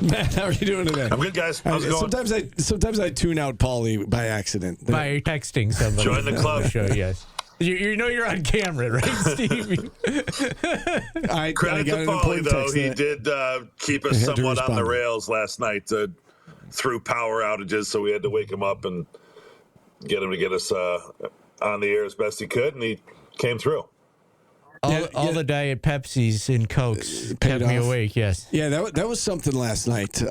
Matt, how are you doing today? I'm good, guys. How's it going? Sometimes I tune out Paulie by accident. By texting somebody. Join the club. Show, yes. You know you're on camera, right, Steve? Credit to Paulie, though. He did keep us somewhat on the rails last night through power outages, so we had to wake him up and get him to get us on the air as best he could, and he came through. All the Diet Pepsis and Cokes kept me awake, yes. Yeah, that was something last night.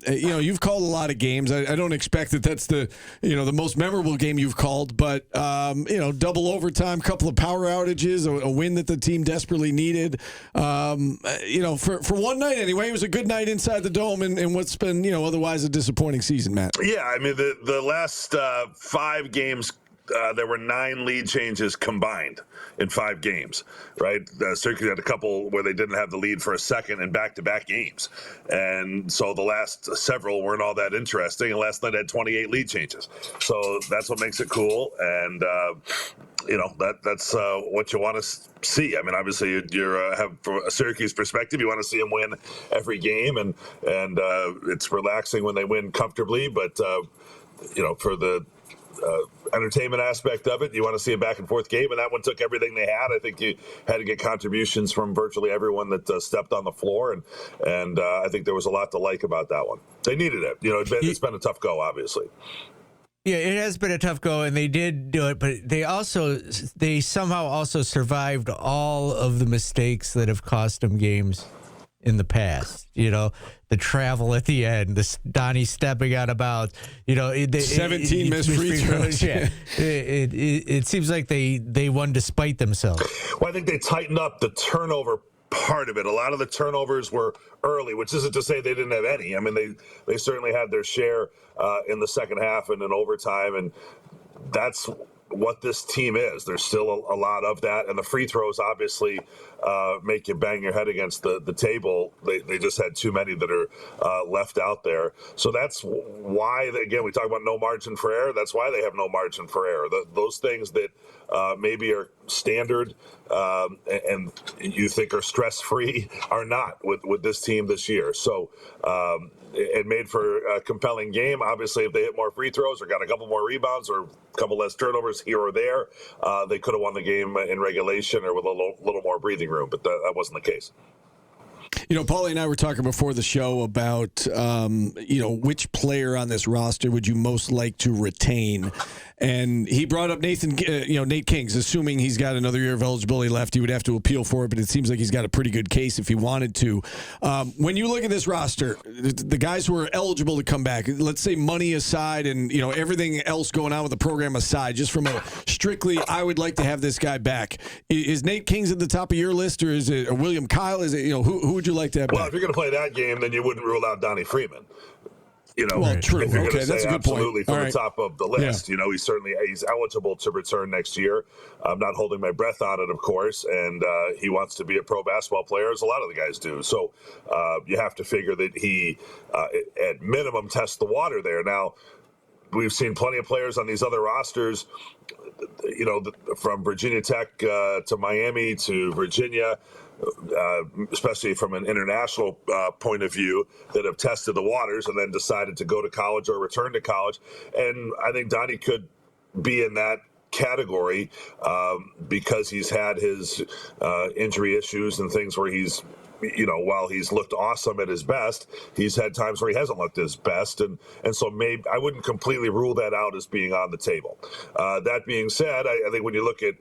You've called a lot of games. I don't expect that that's the most memorable game you've called, but, double overtime, couple of power outages, a win that the team desperately needed. For one night anyway, it was a good night inside the Dome and what's been, otherwise a disappointing season, Matt. Yeah, I mean, the last 5 games, there were 9 lead changes combined in 5 games, right? Syracuse had a couple where they didn't have the lead for a second in back-to-back games. And so the last several weren't all that interesting. And last night had 28 lead changes. So that's what makes it cool. And, that's what you want to see. I mean, obviously, from a Syracuse perspective, you want to see them win every game. And it's relaxing when they win comfortably. But, for the entertainment aspect of it, you want to see a back and forth game, and that one took everything they had. I think you had to get contributions from virtually everyone that stepped on the floor, and I think there was a lot to like about that one. They needed it. It's been a tough go, obviously. Yeah, it has been a tough go, and they did do it, but they somehow also survived all of the mistakes that have cost them games in the past. The travel at the end, the Donnie stepping out of bounds, 17 missed free throws. Yeah. It seems like they won despite themselves. Well, I think they tightened up the turnover part of it. A lot of the turnovers were early, which isn't to say they didn't have any. I mean, they certainly had their share in the second half and in overtime, and that's what this team is. There's still a lot of that, and the free throws obviously make you bang your head against the table. They just had too many that are left out there. So that's why, again, we talk about no margin for error. That's why they have no margin for error. Those things that maybe are standard and you think are stress-free are not with this team this year. So it made for a compelling game. Obviously, if they hit more free throws or got a couple more rebounds or a couple less turnovers here or there, they could have won the game in regulation or with a little more breathing room, but that wasn't the case. Paulie and I were talking before the show about, which player on this roster would you most like to retain? And he brought up Nate Kings, assuming he's got another year of eligibility left. He would have to appeal for it, but it seems like he's got a pretty good case if he wanted to. When you look at this roster, the guys who are eligible to come back, let's say money aside and, everything else going on with the program aside, just from a strictly, I would like to have this guy back. Is Nate Kings at the top of your list, or is it William Kyle? Is it, who would you like to have back? Well, if you're going to play that game, then you wouldn't rule out Donnie Freeman. Well, true. If you're going to that's say a good absolutely point. from the top of the list, Yeah. he's eligible to return next year. I'm not holding my breath on it, of course, and he wants to be a pro basketball player, as a lot of the guys do. So you have to figure that he, at minimum, tests the water there. Now, we've seen plenty of players on these other rosters, from Virginia Tech to Miami to Virginia, especially from an international point of view, that have tested the waters and then decided to go to college or return to college. And I think Donnie could be in that category because he's had his injury issues and things where he's, while he's looked awesome at his best, he's had times where he hasn't looked his best. And so maybe I wouldn't completely rule that out as being on the table. That being said, I think when you look at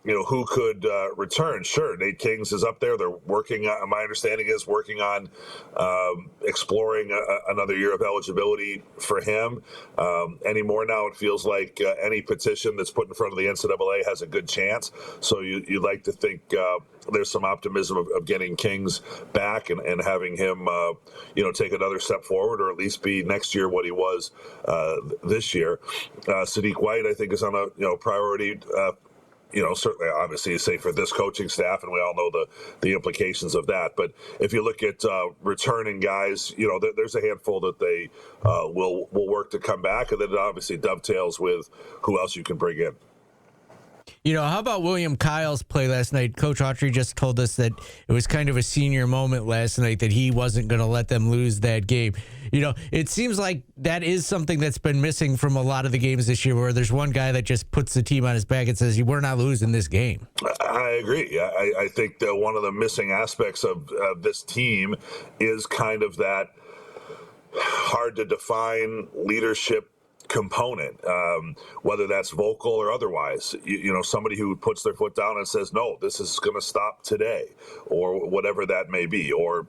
who could return? Sure, Nate Kings is up there. They're working on, my understanding is working on exploring another year of eligibility for him. Anymore now, it feels like any petition that's put in front of the NCAA has a good chance. So you'd like to think there's some optimism of getting Kings back and having him, take another step forward, or at least be next year what he was this year. Sadiq White, I think, is on a priority. Certainly, obviously, say for this coaching staff, and we all know the implications of that. But if you look at returning guys, there's a handful that they will work to come back, and then it obviously dovetails with who else you can bring in. How about William Kyle's play last night? Coach Autry just told us that it was kind of a senior moment last night, that he wasn't going to let them lose that game. It seems like that is something that's been missing from a lot of the games this year, where there's one guy that just puts the team on his back and says, we're not losing this game. I agree. I think that one of the missing aspects of this team is kind of that hard to define leadership component, whether that's vocal or otherwise. Somebody who puts their foot down and says, no, this is going to stop today, or whatever that may be, or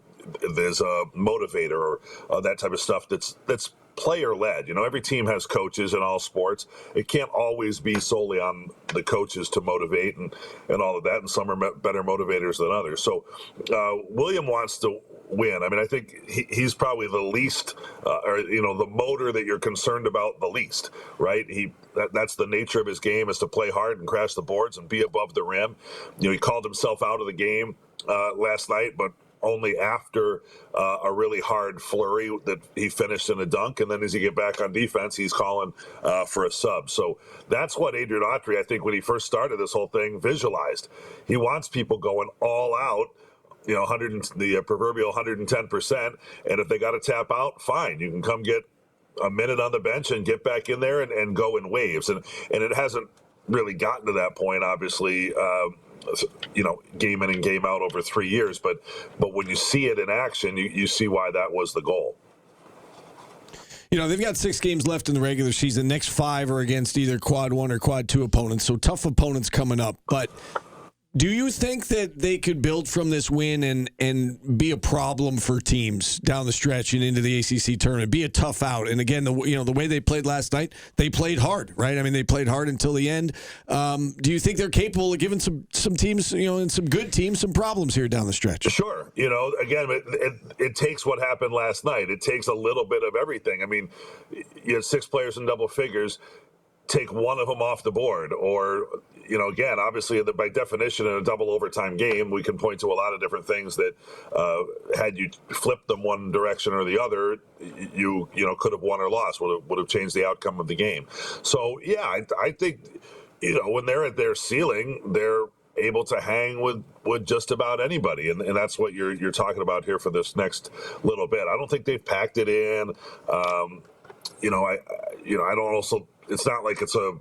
there's a motivator or that type of stuff that's player led. Every team has coaches in all sports. It can't always be solely on the coaches to motivate and all of that, and some are better motivators than others. So William wants to win. I mean, I think he's probably the least, the motor that you're concerned about the least, right? That's the nature of his game, is to play hard and crash the boards and be above the rim. He called himself out of the game last night, but only after a really hard flurry that he finished in a dunk. And then as you get back on defense, he's calling for a sub. So that's what Adrian Autry, I think, when he first started this whole thing, visualized. He wants people going all out, the proverbial 110%. And if they got to tap out, fine. You can come get a minute on the bench and get back in there and go in waves. And it hasn't really gotten to that point, obviously, game in and game out over 3 years. But when you see it in action, you see why that was the goal. They've got 6 games left in the regular season. Next 5 are against either quad 1 or quad 2 opponents. So tough opponents coming up. But do you think that they could build from this win and be a problem for teams down the stretch and into the ACC tournament? Be a tough out. And again, the way they played last night, they played hard, right? I mean, they played hard until the end. Do you think they're capable of giving some teams, and some good teams, some problems here down the stretch? Sure. Again, it takes what happened last night. It takes a little bit of everything. I mean, you had 6 players in double figures. Take one of them off the board, or again, obviously, by definition, in a double overtime game, we can point to a lot of different things that had you flipped them one direction or the other, you could have won or lost, would have changed the outcome of the game. So yeah, I think when they're at their ceiling, they're able to hang with just about anybody, and that's what you're talking about here for this next little bit. I don't think they've packed it in. I don't also. It's not like it's a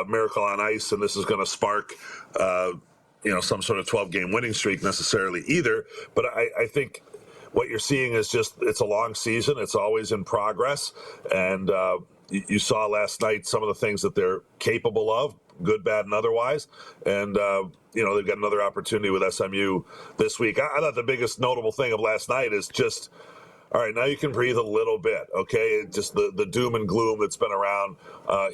miracle on ice, and this is going to spark, some sort of 12-game winning streak necessarily either. But I think what you're seeing is just it's a long season. It's always in progress. And you saw last night some of the things that they're capable of, good, bad, and otherwise. And, they've got another opportunity with SMU this week. I thought the biggest notable thing of last night is just, all right, now you can breathe a little bit, okay? Just the doom and gloom that's been around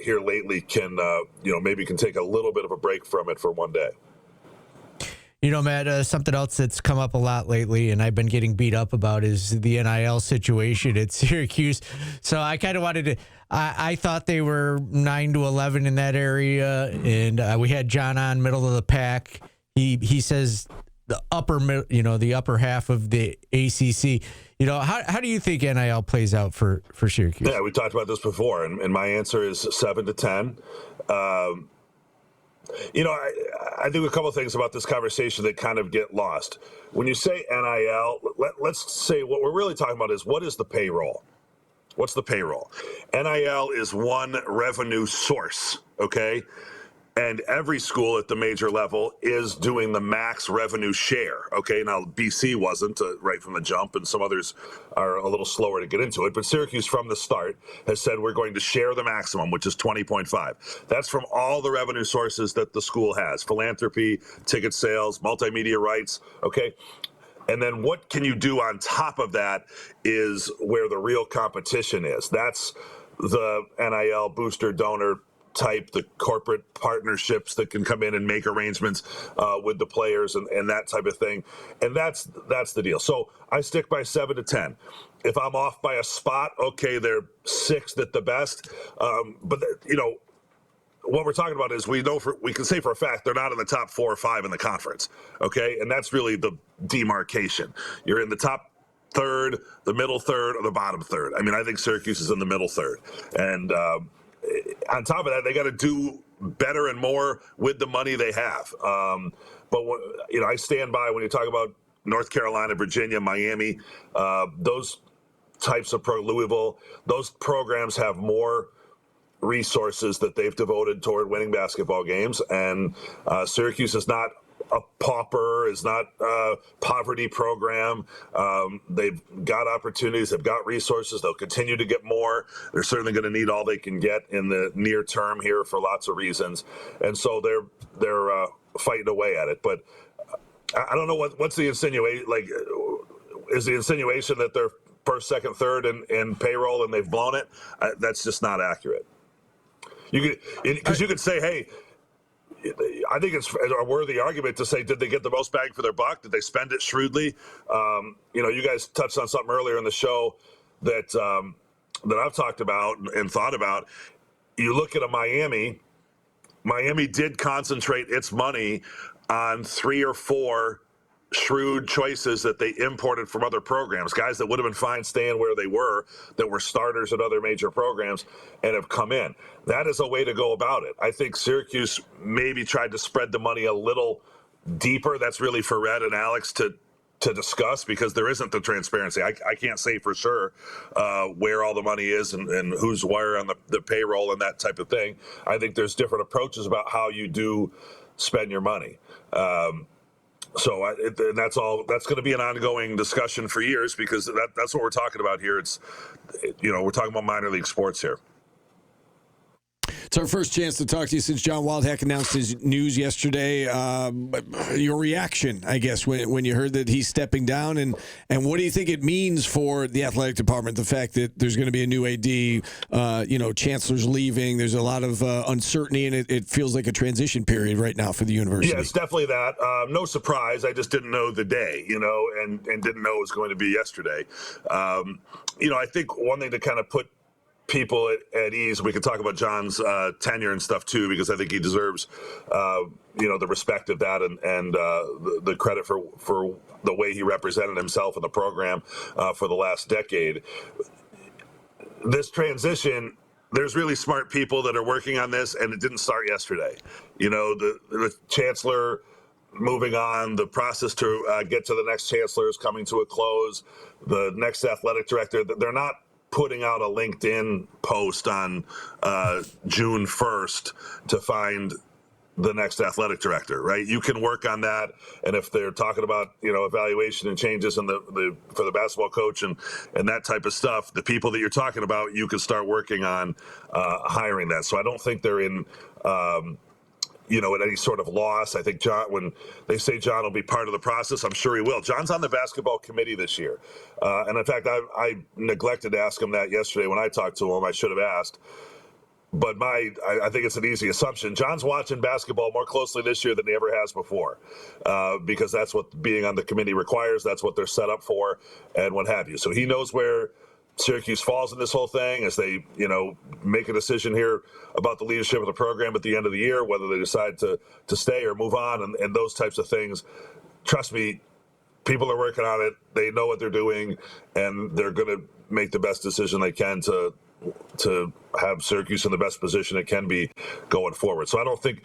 here lately can, maybe can take a little bit of a break from it for one day. Matt, something else that's come up a lot lately, and I've been getting beat up about, is the NIL situation at Syracuse. So I kind of wanted to, I thought they were 9-11 in that area, and we had John on, middle of the pack. He says the upper half of the ACC. How do you think NIL plays out for Syracuse? Yeah, we talked about this before, and my answer is 7 to 10. I think a couple of things about this conversation that kind of get lost. When you say NIL, let's say what we're really talking about is, what is the payroll? What's the payroll? NIL is one revenue source, okay? And every school at the major level is doing the max revenue share. Okay, now BC wasn't right from the jump, and some others are a little slower to get into it. But Syracuse from the start has said we're going to share the maximum, which is 20.5. That's from all the revenue sources that the school has: philanthropy, ticket sales, multimedia rights. Okay. And then what can you do on top of that is where the real competition is. That's the NIL booster donor type, the corporate partnerships that can come in and make arrangements with the players and that type of thing. And that's the deal. So I stick by 7 to 10. If I'm off by a spot, okay, they're 6th at the best. But what we're talking about is we can say for a fact they're not in the top 4 or 5 in the conference. Okay. And that's really the demarcation. You're in the top third, the middle third, or the bottom third. I mean, I think Syracuse is in the middle third. And, on top of that, they got to do better and more with the money they have. But I stand by when you talk about North Carolina, Virginia, Miami, those types of Louisville, those programs have more resources that they've devoted toward winning basketball games. And Syracuse is not a pauper, is not a poverty program. They've got opportunities, they've got resources, they'll continue to get more. They're certainly going to need all they can get in the near term here for lots of reasons. And so they're fighting away at it. But I don't know what's the insinuation. Like, is the insinuation that they're first, second, third in payroll and they've blown it? That's just not accurate. You could say, hey, I think it's a worthy argument to say, did they get the most bang for their buck? Did they spend it shrewdly? You guys touched on something earlier in the show that I've talked about and thought about. You look at a Miami did concentrate its money on 3 or 4 shrewd choices that they imported from other programs, guys that would have been fine staying where they were, that were starters at other major programs and have come in. That is a way to go about it. I think Syracuse maybe tried to spread the money a little deeper. That's really for Red and Alex to discuss, because there isn't the transparency. I can't say for sure where all the money is and who's where on the payroll and that type of thing. I think there's different approaches about how you do spend your money. And that's going to be an ongoing discussion for years, because that's what we're talking about here. It's, we're talking about minor league sports here. It's our first chance to talk to you since John Wildhack announced his news yesterday. Your reaction, I guess, when you heard that he's stepping down, and what do you think it means for the athletic department, the fact that there's going to be a new AD, chancellor's leaving, there's a lot of uncertainty, and it feels like a transition period right now for the university. Yeah, it's definitely that. No surprise. I just didn't know the day, and didn't know it was going to be yesterday. I think one thing to kind of put people at ease, we could talk about John's tenure and stuff too, because I think he deserves the respect of that and the credit for the way he represented himself in the program for the last decade. This transition, there's really smart people that are working on this, and it didn't start yesterday. The chancellor moving on, the process to get to the next chancellor is coming to a close. The next athletic director, they're not putting out a LinkedIn post on June 1st to find the next athletic director, right? You can work on that, and if they're talking about evaluation and changes in for the basketball coach and that type of stuff, the people that you're talking about, you can start working on hiring that. So I don't think they're in at any sort of loss. I think John, when they say John will be part of the process, I'm sure he will. John's on the basketball committee this year. And in fact, I neglected to ask him that yesterday when I talked to him. I should have asked. But I think it's an easy assumption. John's watching basketball more closely this year than he ever has before, because that's what being on the committee requires. That's what they're set up for, and what have you. So he knows where Syracuse falls in this whole thing as they, make a decision here about the leadership of the program at the end of the year, whether they decide to stay or move on, and those types of things. Trust me, people are working on it. They know what they're doing, and they're going to make the best decision they can to have Syracuse in the best position it can be going forward. So I think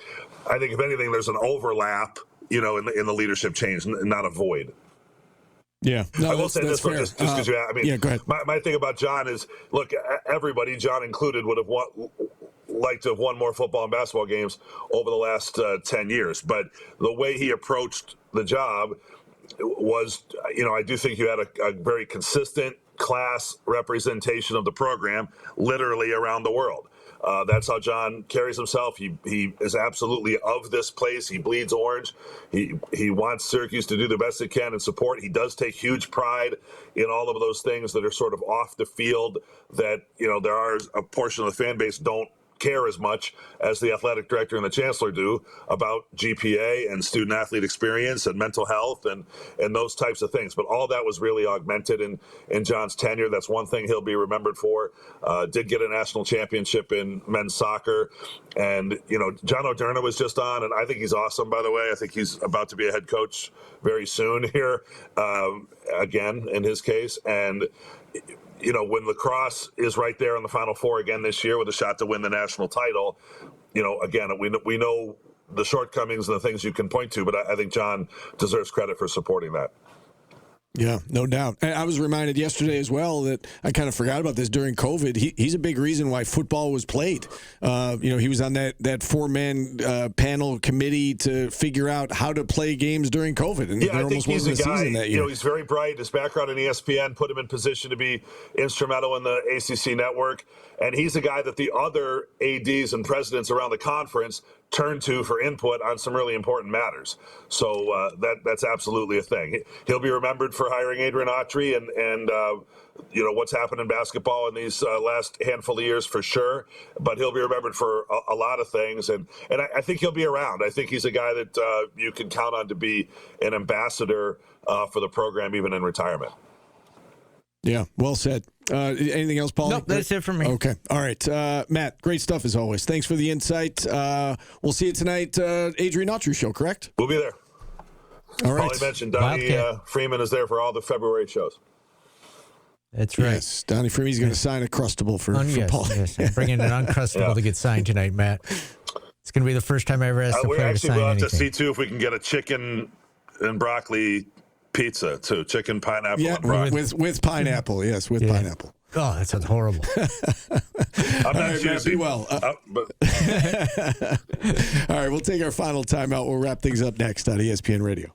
if anything, there's an overlap, in the leadership change, not a void. Yeah, no, I will say this just because you asked. Yeah, go ahead. My thing about John is, look, everybody, John included, would have liked to have won more football and basketball games over the last 10 years. But the way he approached the job was, I do think you had a very consistent class representation of the program, literally around the world. That's how John carries himself. He is absolutely of this place. He bleeds orange. He wants Syracuse to do the best it can and support. He does take huge pride in all of those things that are sort of off the field that, there are a portion of the fan base don't care as much as the athletic director and the chancellor do about GPA and student athlete experience and mental health and those types of things. But all that was really augmented in John's tenure. That's one thing he'll be remembered for. Did get a national championship in men's soccer. And, John O'Derna was just on, and I think he's awesome, by the way. I think he's about to be a head coach very soon here, again, in his case. And when lacrosse is right there in the Final Four again this year with a shot to win the national title, again, we know the shortcomings and the things you can point to, but I think John deserves credit for supporting that. Yeah, no doubt. And I was reminded yesterday as well that I kind of forgot about this during COVID. He's a big reason why football was played. He was on that four-man panel committee to figure out how to play games during COVID. And yeah, there I think almost wasn't a season that year. He's very bright. His background in ESPN put him in position to be instrumental in the ACC network. And he's a guy that the other ADs and presidents around the conference turn to for input on some really important matters. So that's absolutely a thing. He'll be remembered for hiring Adrian Autry and what's happened in basketball in these last handful of years for sure. But he'll be remembered for a lot of things. And I think he'll be around. I think he's a guy that you can count on to be an ambassador for the program, even in retirement. Yeah, well said. Anything else, Paul? Nope, that's it for me. Okay. All right. Matt, great stuff as always. Thanks for the insight. We'll see you tonight, Adrian Autry show, correct? We'll be there. All right. Paulie mentioned Donnie Freeman is there for all the February shows. That's right. Yes, Donnie Freeman's going to sign a Crustable for Paul. Yes, I'm bringing an Uncrustable to get signed tonight, Matt. It's going to be the first time I ever asked a player to sign we'll have anything. to see, too, if we can get a chicken and broccoli pizza, too. Chicken, pineapple, and broccoli. With pineapple, yes, with pineapple. Oh, that sounds horrible. I'm not choosy. Matt, be well. All right, we'll take our final timeout. We'll wrap things up next on ESPN Radio.